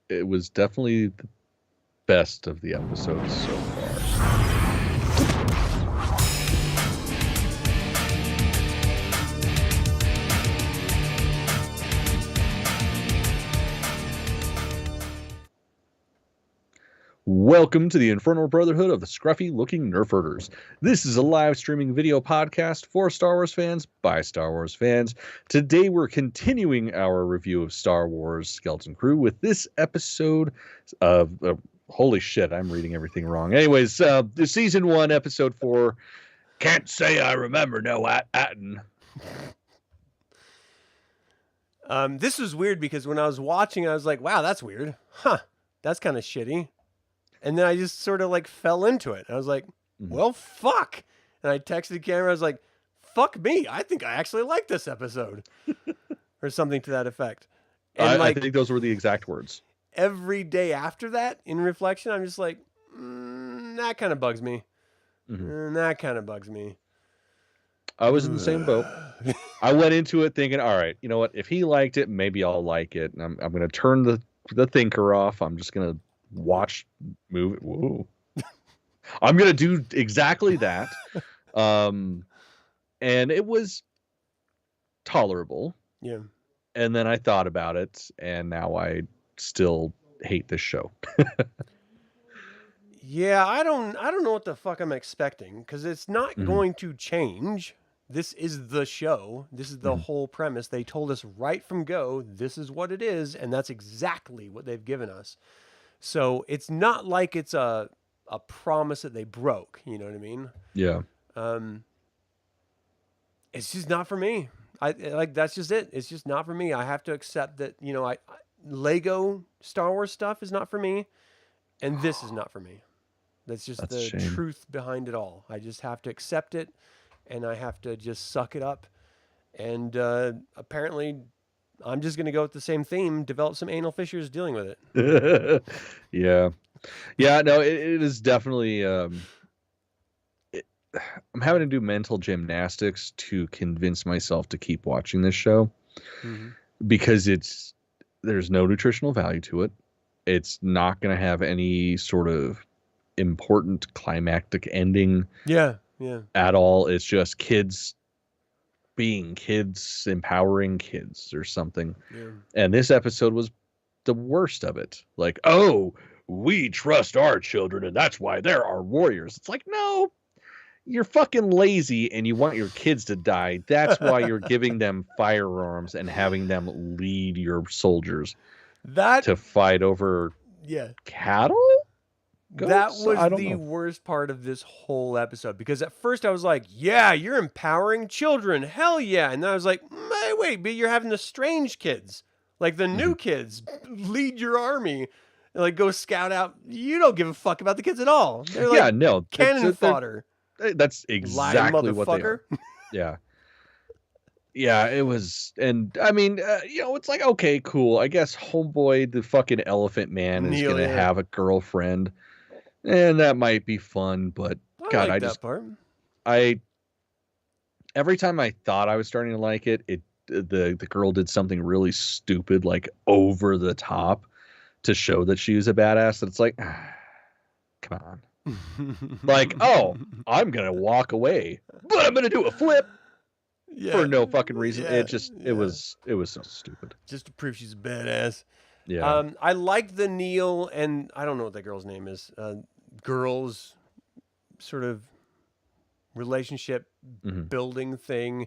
it was definitely the best of the episodes so far. Welcome to the Infernal Brotherhood of the Scruffy Looking Nerf Herders. This is a live streaming video podcast for Star Wars fans by Star Wars fans. Today we're continuing our review of Star Wars Skeleton Crew with this episode of holy shit, I'm reading everything wrong. Anyways, the season 1, episode 4. Can't say I remember no Attin. This was weird because when I was watching, I was like, "Wow, that's weird. Huh? That's kind of shitty." And then I just sort of like fell into it. I was like, well, fuck. And I texted the camera. I was like, fuck me. I think I actually like this episode or something to that effect. And I think those were the exact words. Every day after that, in reflection, I'm just like, that kind of bugs me. That kind of bugs me. I was in the same boat. I went into it thinking, all right, you know what? If he liked it, maybe I'll like it. And I'm going to turn the thinker off. I'm just going to watch movie. Whoa. I'm gonna do exactly that. And it was tolerable. Yeah. And then I thought about it, and now I still hate this show. Yeah, I don't know what the fuck I'm expecting, because it's not going to change. This is the show. This is the whole premise. They told us right from go, this is what it is, and that's exactly what they've given us. So it's not like it's a promise that they broke. You know what I mean? Yeah. It's just not for me. That's just it. It's just not for me. I have to accept that, Lego Star Wars stuff is not for me, and this is not for me. That's just the truth behind it all. I just have to accept it, and I have to just suck it up. And apparently, I'm just going to go with the same theme, develop some anal fissures dealing with it. Yeah. No, it is definitely, I'm having to do mental gymnastics to convince myself to keep watching this show because there's no nutritional value to it. It's not going to have any sort of important climactic ending. Yeah. At all. It's just kids being kids, empowering kids or something. Yeah. And this episode was the worst of it. Like, oh, we trust our children and that's why they're our warriors. It's like, no, you're fucking lazy and you want your kids to die. That's why you're giving them firearms and having them lead your soldiers to fight over cattle. Goats? That was the worst part of this whole episode, because at first I was like, yeah, you're empowering children. Hell yeah. And then I was like, wait, but you're having the strange kids, like the new kids, lead your army, like go scout out. You don't give a fuck about the kids at all. They're like cannon fodder. That's exactly what they are. Yeah. Yeah, it was. And I mean, it's like, okay, cool. I guess homeboy, the fucking elephant man, is going to have a girlfriend. And that might be fun, but God, every time I thought I was starting to like it, the girl did something really stupid, like over the top, to show that she was a badass. And it's like, come on, like, oh, I'm gonna walk away, but I'm gonna do a flip for no fucking reason. It was so stupid. Just to prove she's a badass. Yeah. I liked the Neil and I don't know what that girl's name is. Girls sort of relationship building thing,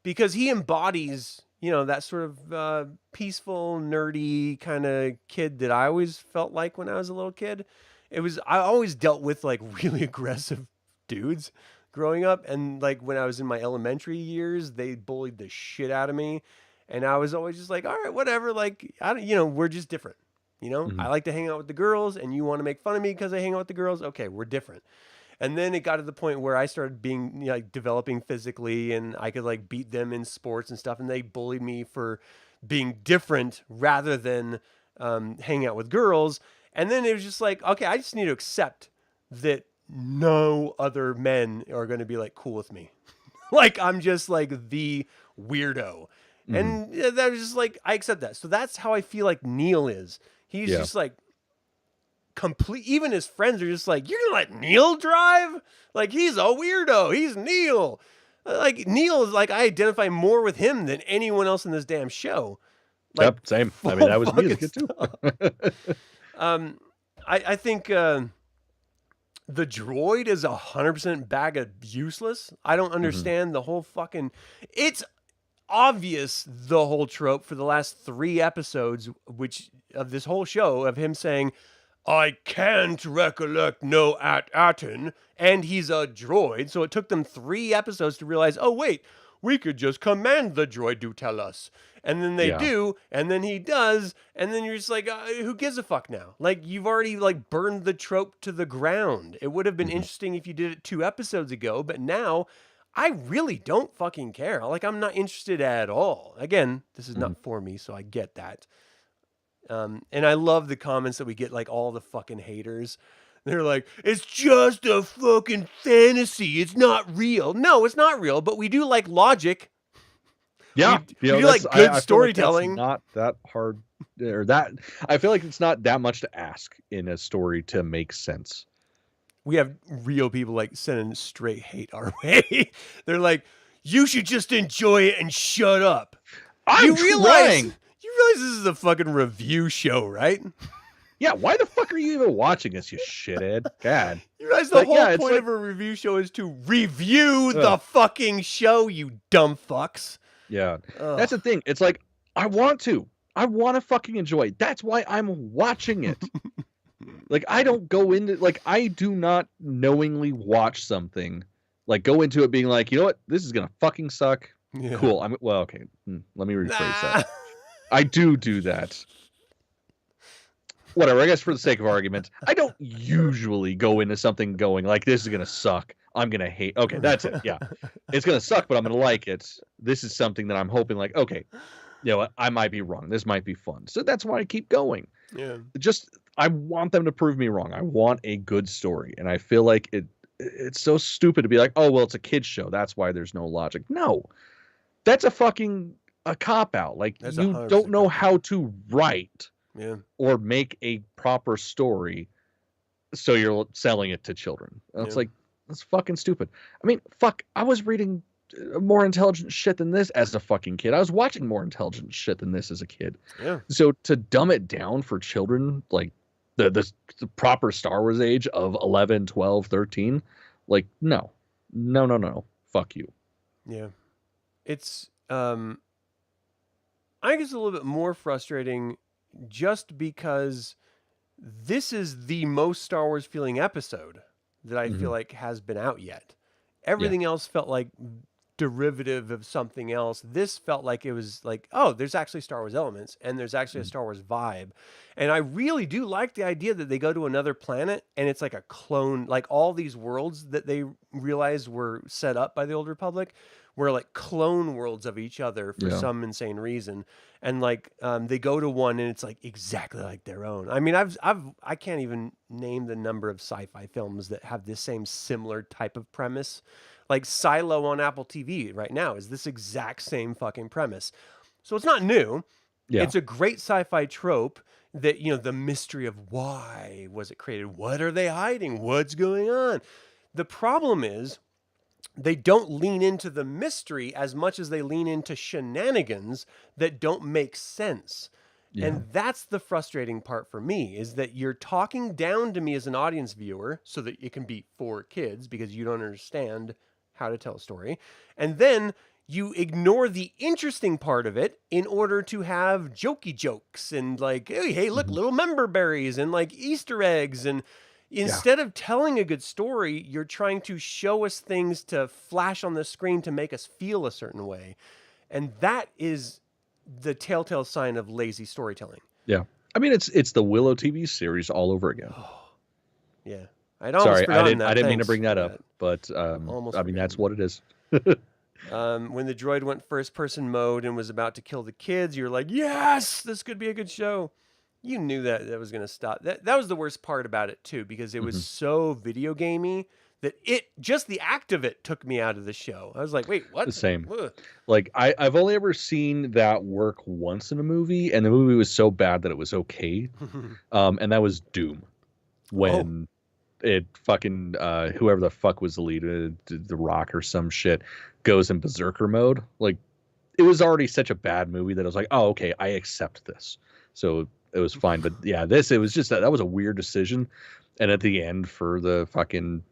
because he embodies, that sort of peaceful, nerdy kind of kid that I always felt like when I was a little kid. I always dealt with like really aggressive dudes growing up, and like when I was in my elementary years, they bullied the shit out of me, and I was always just like, all right, whatever, like we're just different. I like to hang out with the girls, and you want to make fun of me because I hang out with the girls. Okay, we're different. And then it got to the point where I started being developing physically, and I could like beat them in sports and stuff, and they bullied me for being different rather than hanging out with girls. And then it was just like, okay, I just need to accept that no other men are going to be like cool with me. Like I'm just like the weirdo. And that was just like, I accept that. So that's how I feel like Neil is. He's just like complete. Even his friends are just like, you're gonna let Neil drive? Like, he's a weirdo. He's Neil. Like, Neil is like, I identify more with him than anyone else in this damn show. Like, yep, same. I mean, that was me as a kid too. I think the droid is 100% bag of useless. I don't understand the whole fucking. It's obvious, the whole trope for the last 3 episodes, which of this whole show, of him saying, I can't recollect no Attin, and he's a droid. So it took them 3 episodes to realize, oh wait, we could just command the droid to tell us. And then they do, and then he does, and then you're just like, who gives a fuck now? Like, you've already like burned the trope to the ground. It would have been interesting if you did it 2 episodes ago, but now I really don't fucking care. Like, I'm not interested at all. Again, this is not for me, so I get that. And I love the comments that we get, like all the fucking haters. They're like, it's just a fucking fantasy. It's not real. No, it's not real, but we do like logic. Yeah, we do like good storytelling. Like not that hard, or that I feel like it's not that much to ask in a story to make sense. We have real people like sending straight hate our way. They're like, you should just enjoy it and shut up. You realize this is a fucking review show, right? Yeah, why the fuck are you even watching this, you shithead? God. You realize the whole point of a review show is to review the fucking show, you dumb fucks. Yeah. That's the thing. It's like, I want to fucking enjoy it. That's why I'm watching it. Like, I don't go into, like, I do not knowingly watch something, like, go into it being like, you know what? This is going to fucking suck. Yeah. Cool. Okay. Let me rephrase that. I do that. Whatever. I guess for the sake of argument, I don't usually go into something going like, this is going to suck. I'm going to hate. Okay, that's it. Yeah. It's going to suck, but I'm going to like it. This is something that I'm hoping like, okay, you know what? I might be wrong. This might be fun. So that's why I keep going. Yeah. I want them to prove me wrong. I want a good story. And I feel like it's so stupid to be like, oh, well, it's a kid's show. That's why there's no logic. No, that's a cop-out. Like, you don't know how to write or make a proper story, so you're selling it to children. It's like, that's fucking stupid. I mean, fuck, I was reading more intelligent shit than this as a fucking kid. I was watching more intelligent shit than this as a kid. Yeah. So to dumb it down for children, like the proper Star Wars age of 11, 12, 13, like, no. Fuck you. Yeah. It's, I think it's a little bit more frustrating just because this is the most Star Wars feeling episode that I feel like has been out yet. Everything else felt like derivative of something else. This felt like it was like, oh, there's actually Star Wars elements and there's actually a Star Wars vibe. And I really do like the idea that they go to another planet and it's like a clone, like all these worlds that they realized were set up by the Old Republic were like clone worlds of each other for some insane reason. And like, they go to one and it's like exactly like their own. I mean, I can't even name the number of sci-fi films that have this same similar type of premise. Like Silo on Apple TV right now is this exact same fucking premise. So it's not new. Yeah. It's a great sci-fi trope that, you know, the mystery of why was it created? What are they hiding? What's going on? The problem is they don't lean into the mystery as much as they lean into shenanigans that don't make sense. Yeah. And that's the frustrating part for me, is that you're talking down to me as an audience viewer so that it can be for kids because you don't understand how to tell a story. And then you ignore the interesting part of it in order to have jokey jokes and like, hey, look, little member berries and like Easter eggs. And instead of telling a good story, you're trying to show us things to flash on the screen to make us feel a certain way. And that is the telltale sign of lazy storytelling. Yeah. I mean, it's the Willow TV series all over again. Yeah. Sorry, I didn't mean to bring that up, but I mean, that's what it is. When the droid went first-person mode and was about to kill the kids, you're like, yes, this could be a good show. You knew that was going to stop. That was the worst part about it, too, because it was so video gamey that just the act of it took me out of the show. I was like, wait, what? The same. Ugh. Like I've only ever seen that work once in a movie, and the movie was so bad that it was okay. And that was Doom, when it fucking whoever the fuck was the leader, The Rock or some shit, goes in berserker mode. Like, it was already such a bad movie that I was like, oh, okay, I accept this. So it was fine. But yeah, it was just that was a weird decision. And at the end, for the fucking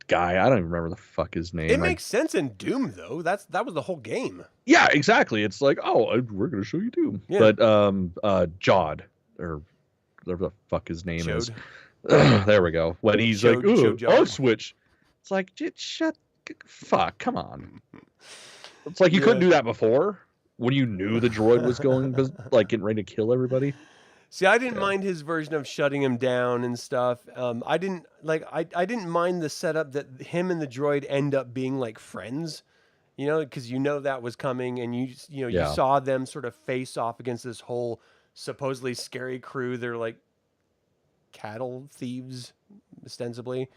guy, I don't even remember the fuck his name. It makes sense in Doom, though. That was the whole game. Yeah, exactly. It's like, oh, we're gonna show you Doom. Yeah. But Jod, or whatever the fuck his name is. Chode. There we go. When he's like, ooh, arc switch. It's like, fuck, come on. It's like you couldn't do that before when you knew the droid was going, like, getting ready to kill everybody. See, I didn't mind his version of shutting him down and stuff. I didn't mind the setup that him and the droid end up being like friends, because that was coming, and you saw them sort of face off against this whole supposedly scary crew. They're like cattle thieves, ostensibly.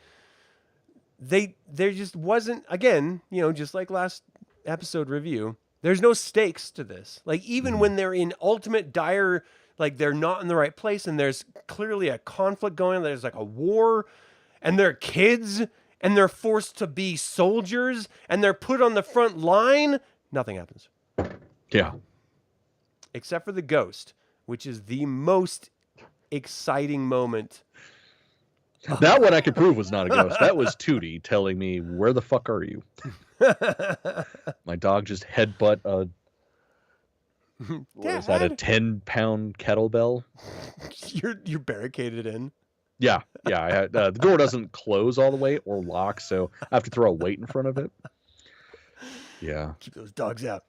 There just wasn't, again, just like last episode review, there's no stakes to this. Like, even when they're in ultimate dire, like, they're not in the right place, and there's clearly a conflict going on, there's like a war, and they're kids, and they're forced to be soldiers, and they're put on the front line, nothing happens. Yeah. Except for the ghost, which is the most exciting moment. That one I could prove was not a ghost. That was Tootie telling me, where the fuck are you? My dog just headbutt a... What is that, a 10-pound kettlebell? You're barricaded in. Yeah. The door doesn't close all the way or lock, so I have to throw a weight in front of it. Yeah. Keep those dogs out.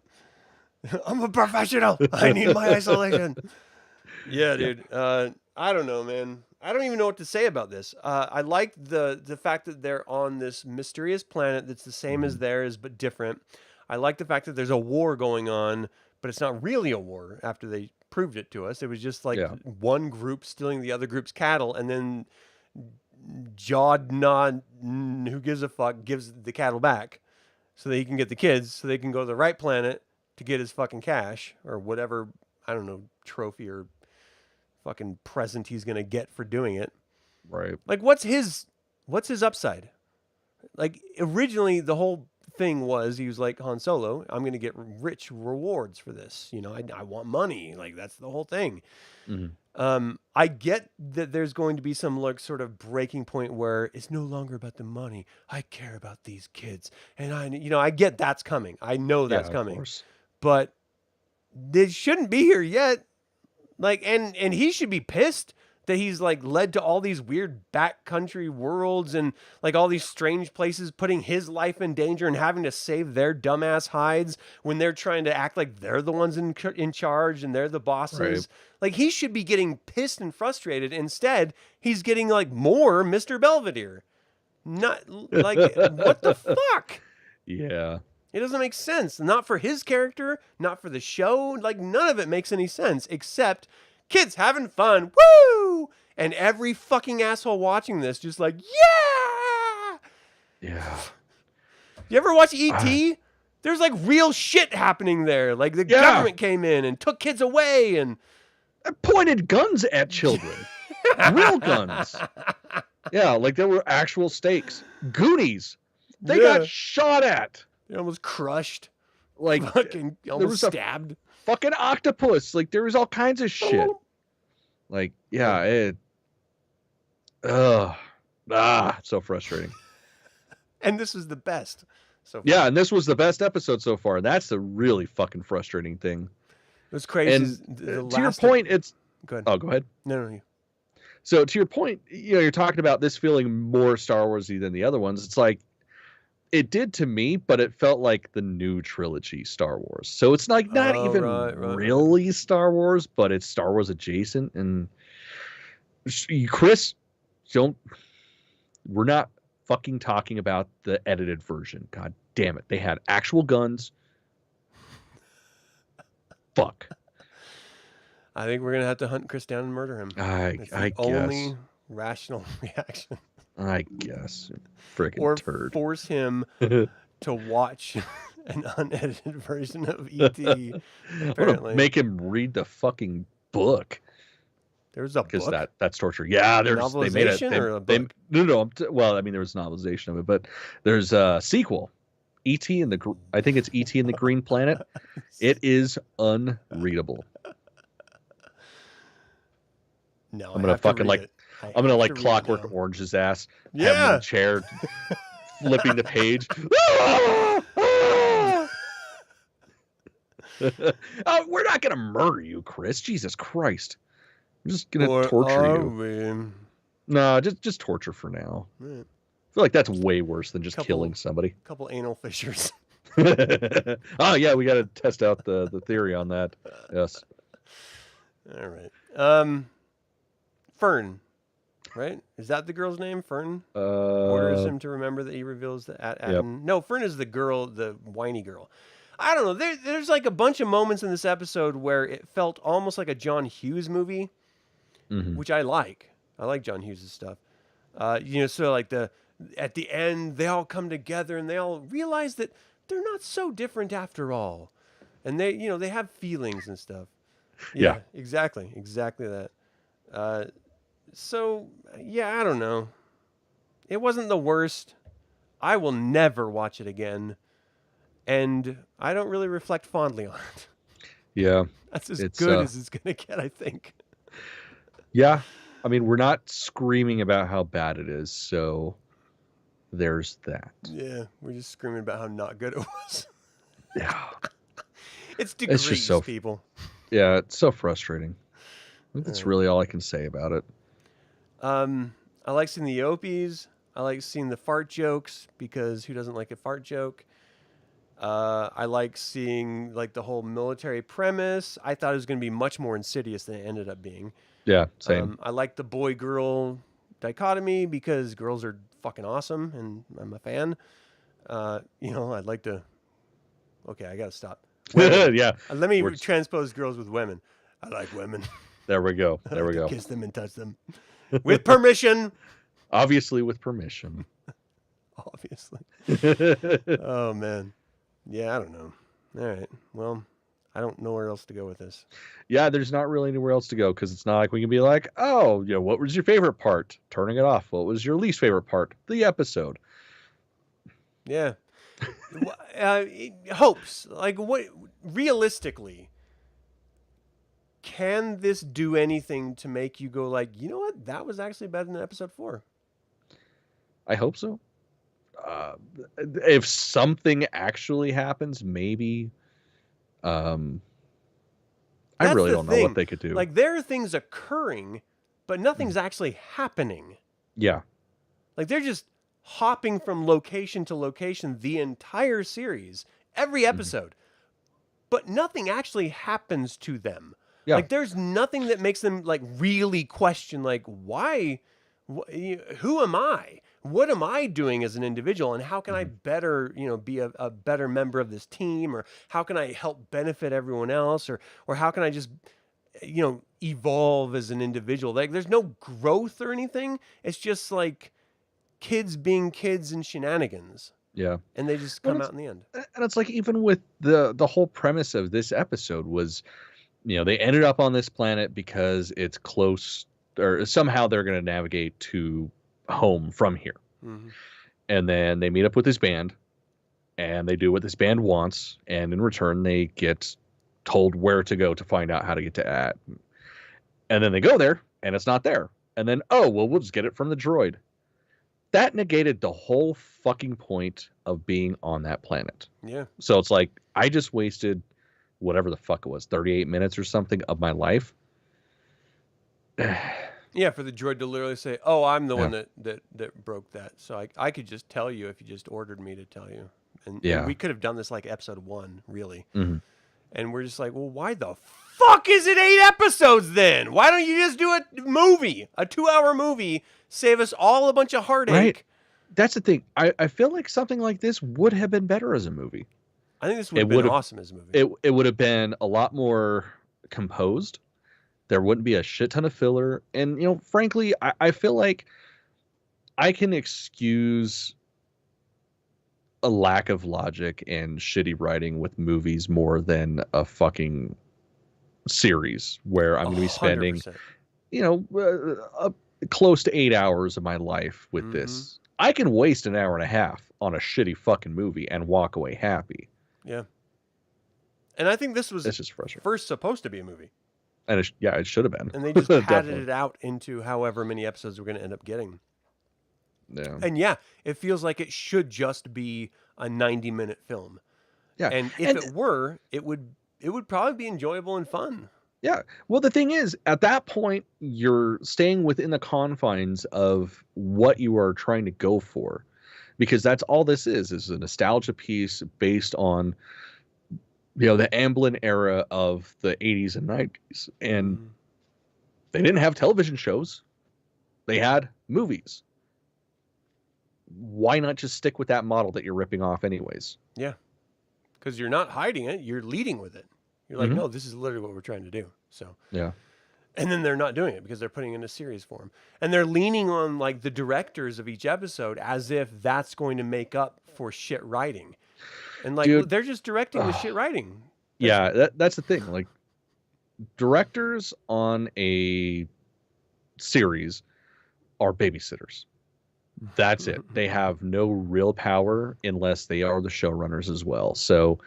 I'm a professional. I need my isolation. Yeah, dude. I don't know, man. I don't even know what to say about this. I like the fact that they're on this mysterious planet that's the same as theirs but different. I like the fact that there's a war going on, but it's not really a war after they proved it to us. It was just like one group stealing the other group's cattle, and then Jod, who gives a fuck, gives the cattle back so that he can get the kids, so they can go to the right planet to get his fucking cash or whatever, I don't know, trophy or fucking present he's going to get for doing it. Right. Like, what's his upside? Like, originally the whole thing was, he was like Han Solo, I'm going to get rich rewards for this. I want money. Like, that's the whole thing. I get that there's going to be some like sort of breaking point where it's no longer about the money. I care about these kids, and I get that's coming. I know that's coming, but they shouldn't be here yet. Like, and he should be pissed that he's like led to all these weird backcountry worlds and like all these strange places, putting his life in danger and having to save their dumbass hides when they're trying to act like they're the ones in charge and they're the bosses. Right. Like, he should be getting pissed and frustrated. Instead, he's getting like more Mr. Belvedere. Not like, what the fuck? Yeah. It doesn't make sense. Not for his character, not for the show. Like, none of it makes any sense except kids having fun. Woo! And every fucking asshole watching this just like, yeah! Yeah. You ever watch E.T.? There's like real shit happening there. Like, the government came in and took kids away and pointed guns at children. Real guns. Yeah, like there were actual stakes. Goonies. They got shot at. They almost crushed. Like, fucking almost stabbed. Fucking octopus. Like, there was all kinds of shit. Like, it's so frustrating. And this was the best so far. Yeah, and this was the best episode so far. That's the really fucking frustrating thing. It was crazy. And to your point, it's... Go ahead. Oh, go ahead. No. So, to your point, you're talking about this feeling more Star Wars-y than the other ones. It's like, it did to me, but it felt like the new trilogy Star Wars. So it's like not even really Star Wars, but it's Star Wars adjacent. And Chris, we're not fucking talking about the edited version. God damn it. They had actual guns. Fuck. I think we're going to have to hunt Chris down and murder him. I guess. Only rational reaction. I guess. Freaking or turd. force him to watch an unedited version of E.T. Apparently, make him read the fucking book. There's a Because book. that's torture. Yeah, They made it. Or a book? No. Well, I mean, there was a novelization of it, but there's a sequel. E.T. I think it's E.T. and the Green Planet. It is unreadable. No, I'm gonna fucking I'm gonna Clockwork Orange's ass. Yeah. Have him in the chair, flipping the page. We're not gonna murder you, Chris. Jesus Christ. I'm just gonna torture you. No, just torture for now. Right. I feel like that's way worse than just killing somebody. A couple anal fissures. Oh yeah, we got to test out the theory on that. Yes. All right. Fern, right? Is that the girl's name? Fern orders him to remember that he reveals that Attin. Yep. No, Fern is the girl, the whiny girl. I don't know. There's like a bunch of moments in this episode where it felt almost like a John Hughes movie, which I like. I like John Hughes' stuff. So like at the end, they all come together and they all realize that they're not so different after all. And they have feelings and stuff. Yeah. Exactly that. So, yeah, I don't know. It wasn't the worst. I will never watch it again. And I don't really reflect fondly on it. Yeah. That's as good as it's going to get, I think. Yeah. I mean, we're not screaming about how bad it is, so there's that. Yeah, we're just screaming about how not good it was. Yeah. It's degrees, people. Yeah, it's so frustrating. That's really all I can say about it. I like seeing the Opies. I like seeing the fart jokes, because who doesn't like a fart joke? I like seeing like the whole military premise. I thought it was going to be much more insidious than it ended up being. Yeah, same. I like the boy-girl dichotomy because girls are fucking awesome, and I'm a fan. I'd like to... Okay, I got to stop. Yeah. Let me transpose girls with women. I like women. There we go. There we go. Kiss them and touch them. With permission. Obviously with permission. Obviously. Oh, man. Yeah, I don't know. All right. Well, I don't know where else to go with this. Yeah, there's not really anywhere else to go, because it's not like we can be like, oh, what was your favorite part? Turning it off. What was your least favorite part? The episode. Yeah. Hopes. Like, what realistically, can this do anything to make you go like, you know what? That was actually better than episode 4. I hope so. If something actually happens, maybe. I really don't know what they could do. Like, there are things occurring, but nothing's actually happening. Yeah. Like, they're just hopping from location to location the entire series, every episode. But nothing actually happens to them. Yeah. Like, there's nothing that makes them, like, really question, like, why? Who am I? What am I doing as an individual? And how can I better, be a better member of this team? Or how can I help benefit everyone else? Or how can I just, evolve as an individual? Like, there's no growth or anything. It's just, like, kids being kids and shenanigans. Yeah. And they just come out in the end. And it's like, even with the whole premise of this episode was, they ended up on this planet because it's close, or somehow they're going to navigate to home from here. And then they meet up with this band, and they do what this band wants, and in return they get told where to go to find out how to get to Attin. And then they go there, and it's not there. And then, we'll just get it from the droid. That negated the whole fucking point of being on that planet. Yeah. So it's like, I just wasted whatever the fuck it was, 38 minutes or something of my life. Yeah, for the droid to literally say, "Oh, I'm the one that broke that." So I could just tell you if you just ordered me to tell you. And we could have done this like episode 1, really. And we're just like, well, why the fuck is it 8 episodes then? Why don't you just do a movie, a 2-hour movie, save us all a bunch of heartache? Right. That's the thing. I feel like something like this would have been better as a movie. I think this would have been awesome as a movie. It would have been a lot more composed. There wouldn't be a shit ton of filler. And, frankly, I feel like I can excuse a lack of logic and shitty writing with movies more than a fucking series where I'm going to be spending, 100%. Close to 8 hours of my life with this. I can waste an hour and a half on a shitty fucking movie and walk away happy. Yeah. And I think this was just first supposed to be a movie. And it should have been. And they just padded it out into however many episodes we're going to end up getting. Yeah. And yeah, it feels like it should just be a 90-minute film. Yeah. And if it were, it would probably be enjoyable and fun. Yeah. Well, the thing is, at that point, you're staying within the confines of what you are trying to go for. Because that's all this is a nostalgia piece based on, the Amblin era of the 80s and 90s. And they didn't have television shows. They had movies. Why not just stick with that model that you're ripping off anyways? Yeah. Because you're not hiding it. You're leading with it. You're like, no, this is literally what we're trying to do. So yeah. And then they're not doing it because they're putting it in a series form. And they're leaning on like the directors of each episode as if that's going to make up for shit writing. And like, Dude, they're just directing with shit writing. That's the thing. Like, directors on a series are babysitters. That's it. They have no real power unless they are the showrunners as well. So,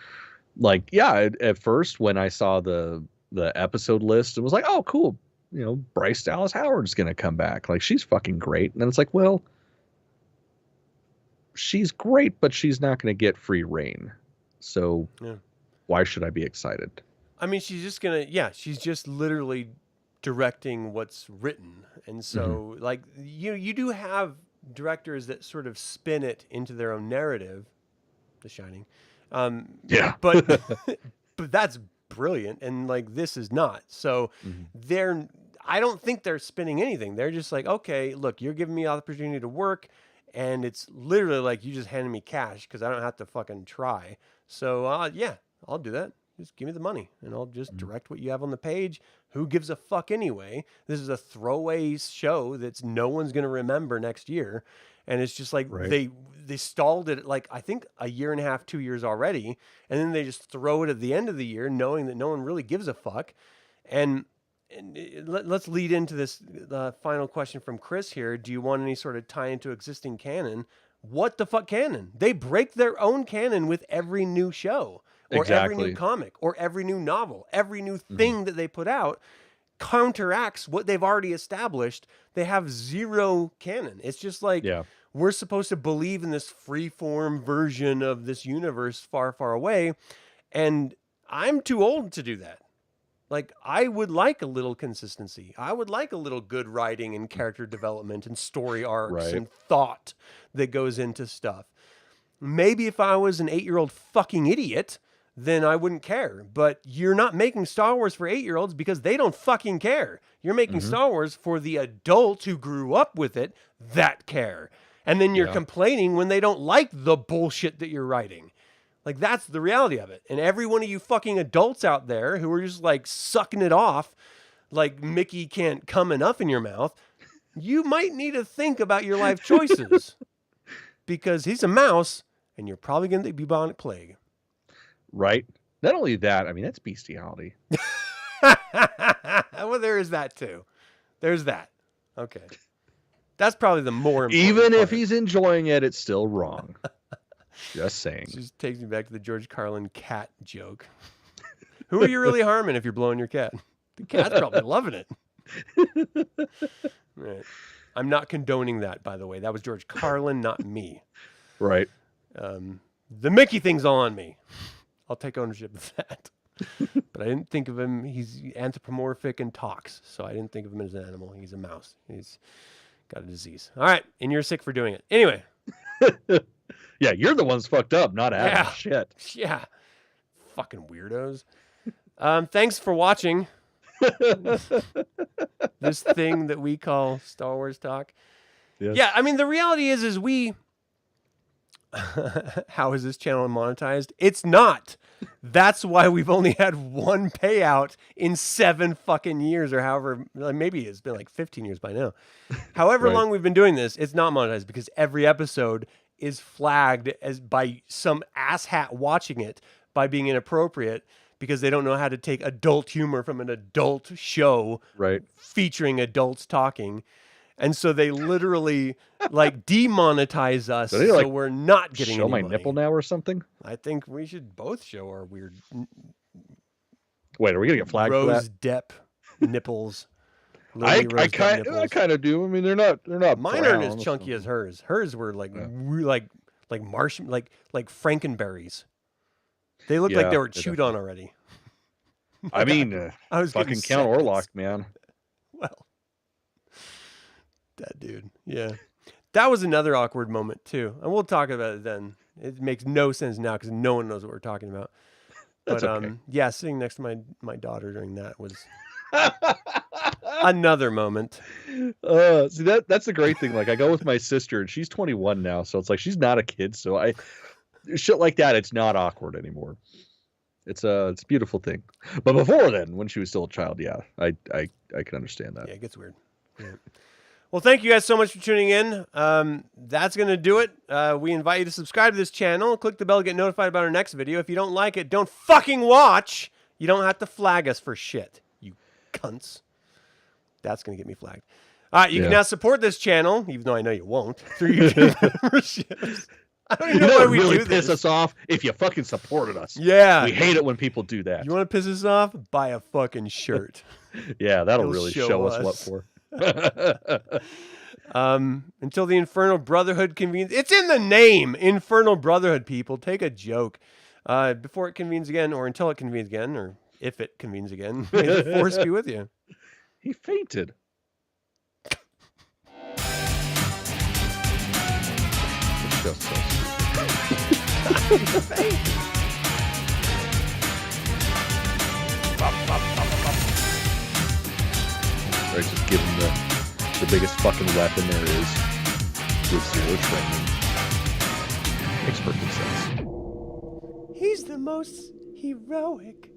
like, yeah, at first when I saw the episode list, it was like, oh, cool. Bryce Dallas Howard's going to come back. Like, she's fucking great. And then it's like, well, she's great, but she's not going to get free reign. So why should I be excited? I mean, she's just literally directing what's written. And so like, you do have directors that sort of spin it into their own narrative, The Shining. But that's brilliant, and like this is not. So I don't think they're spinning anything. They're just like, okay, look, you're giving me the opportunity to work, and it's literally like you just handed me cash because I don't have to fucking try. So I'll do that. Just give me the money, and I'll just direct what you have on the page. Who gives a fuck anyway? This is a throwaway show that's no one's gonna remember next year, and it's just like they stalled it like I think a year and a half, 2 years already, and then they just throw it at the end of the year, knowing that no one really gives a fuck. And let's lead into this final question from Chris here. Do you want any sort of tie into existing canon? What the fuck canon? They break their own canon with every new show. Or every new comic, or every new novel, every new thing that they put out counteracts what they've already established. They have zero canon. It's just like we're supposed to believe in this free-form version of this universe far, far away, and I'm too old to do that. Like, I would like a little consistency. I would like a little good writing and character development and story arcs and thought that goes into stuff. Maybe if I was an 8-year-old fucking idiot, then I wouldn't care. But you're not making Star Wars for 8-year-olds because they don't fucking care. You're making Star Wars for the adults who grew up with it that care. And then you're complaining when they don't like the bullshit that you're writing. Like, that's the reality of it. And every one of you fucking adults out there who are just like sucking it off like Mickey can't come enough in your mouth, you might need to think about your life choices. Because he's a mouse and you're probably going to be bubonic plague. Right. Not only that, I mean, that's bestiality. Well, there is that too. There's that. Okay. That's probably the more important Even part. if he's enjoying it, it's still wrong. Just saying. This just takes me back to the George Carlin cat joke. Who are you really harming if you're blowing your cat? The cat's probably loving it. Right. I'm not condoning that, by the way. That was George Carlin, not me. Right. The Mickey thing's all on me. I'll take ownership of that. But I didn't think of him. He's anthropomorphic and talks. So I didn't think of him as an animal. He's a mouse. He's got a disease. All right. And you're sick for doing it. Anyway. Yeah, you're the ones fucked up, not Adam. Shit. Yeah. Fucking weirdos. Thanks for watching this thing that we call Star Wars Talk. Yes. Yeah, I mean, the reality is we how is this channel monetized? It's not. That's why we've only had one payout in 7 fucking years, or however, maybe it's been like 15 years by now. However long we've been doing this, it's not monetized because every episode is flagged as by some asshat watching it by being inappropriate because they don't know how to take adult humor from an adult show featuring adults talking. And so they literally like demonetize us, so we're not getting show any my money. nipple now or something. I think we should both show our weird. Wait, are we gonna get flagged for that? Rose Depp nipples. I kind of do. I mean, they're not. Mine aren't as chunky as hers. Hers were like like Frankenberries. They looked like they were chewed on already. I mean, I was fucking Count Orlok, man. Well, that dude. Yeah. That was another awkward moment, too. And we'll talk about it then. It makes no sense now because no one knows what we're talking about. But, okay. Yeah, sitting next to my daughter during that was another moment. See, that's the great thing. Like, I go with my sister, and she's 21 now, so it's like she's not a kid. So shit like that, it's not awkward anymore. It's a beautiful thing. But before then, when she was still a child, yeah, I can understand that. Yeah, it gets weird. Yeah. Well, thank you guys so much for tuning in. That's going to do it. We invite you to subscribe to this channel. Click the bell to get notified about our next video. If you don't like it, don't fucking watch. You don't have to flag us for shit, you cunts. That's going to get me flagged. All right, you can now support this channel, even though I know you won't, through YouTube memberships. I don't even know why we really do piss this. us off if you fucking supported us. Yeah. We hate it when people do that. You want to piss us off? Buy a fucking shirt. Yeah, that'll really show us what for. Until the Infernal Brotherhood convenes. It's in the name, Infernal Brotherhood, people. Take a joke. Before it convenes again, or until it convenes again, or if it convenes again, may the force be with you. He fainted. It's just so stupid. Right, just give him the biggest fucking weapon there is with 0 training. Makes perfect sense. He's the most heroic